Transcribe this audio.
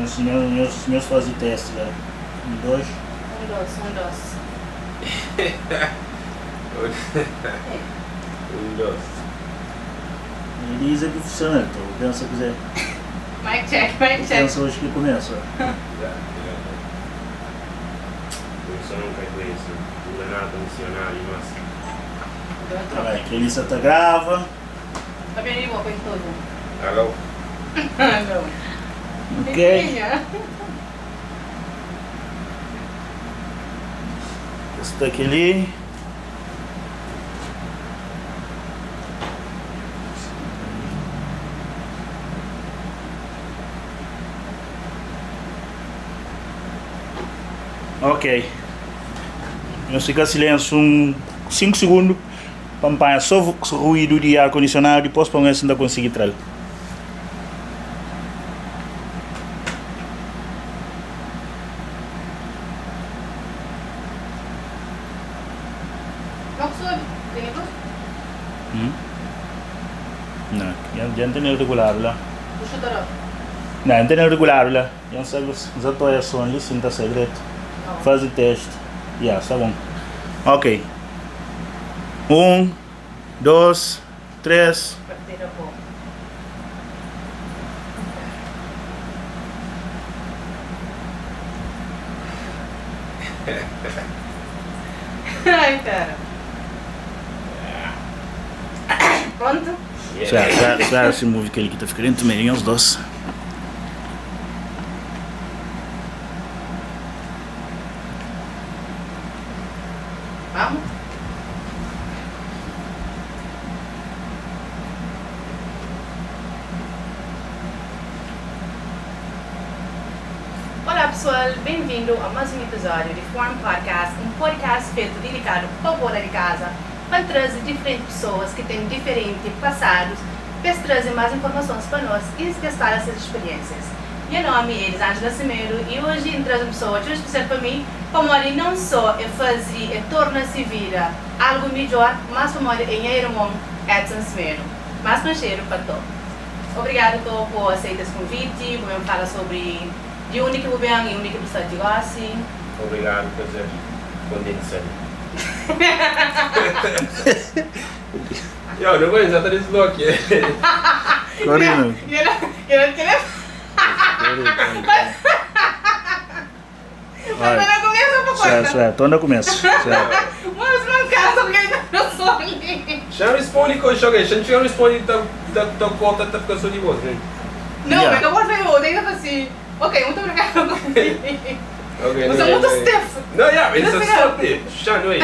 Nós fazemos teste lá. Um, dois. Um, dois. Ele diz que funciona, então. Pensa que quiser. Mic check. Pensa hoje que começa. Isso nunca é questo, non è nato missionario, ma... Vai, que ele está grava. Tá bem de boa com tudo. Alô? Não. Ok. Esse daqui ali. Ok. Eu fico em silêncio 5 segundos para apanhar só o ruído de ar-condicionado e depois para ver se ainda conseguir entrar. Não soube. Tem luz? Não, já tem regular lá. Puxa o doró. Não, tem regular lá. Já sabe, já estou aí só ali, sinta segredo. Faz o teste. Já, tá bom. Ok. 1, 2, 3. Parteira boa. Ai, cara. Pronto? Já se move aquele que está ficando entre meio os dois. Vamos? Olá pessoal, bem-vindo a mais um episódio de Form Podcast, um podcast feito dedicado para o bola de casa, para trazer diferentes pessoas que têm diferentes passados, para trazer mais informações para nós e testar essas experiências. Meu nome é Elisângela Cimeiro e hoje traz uma pessoa muito especial para mim, para não só fazer, torna-se vida algo melhor, mas para é meu irmão Edson Cimeiro. Mas não cheiro para todos. Obrigado por aceitar esse convite, por me falar sobre de onde que eu venho e onde que você está assim. Obrigado per essere condensando. Io non vuoi usare le slocche. Corino. Eu não queria. Mas não começa por conta. Certo, onde eu começo? Mas não casa porque ainda não sou ali. Se non rispondi con ciò che se non rispondi da quota da cosa di voi. Não, Yeah. mas eu vou fazer o daí eu assim. Ok, muito obrigada. Ok. Você é muito stiff. No, yeah, it's a sorte. Sha, noi.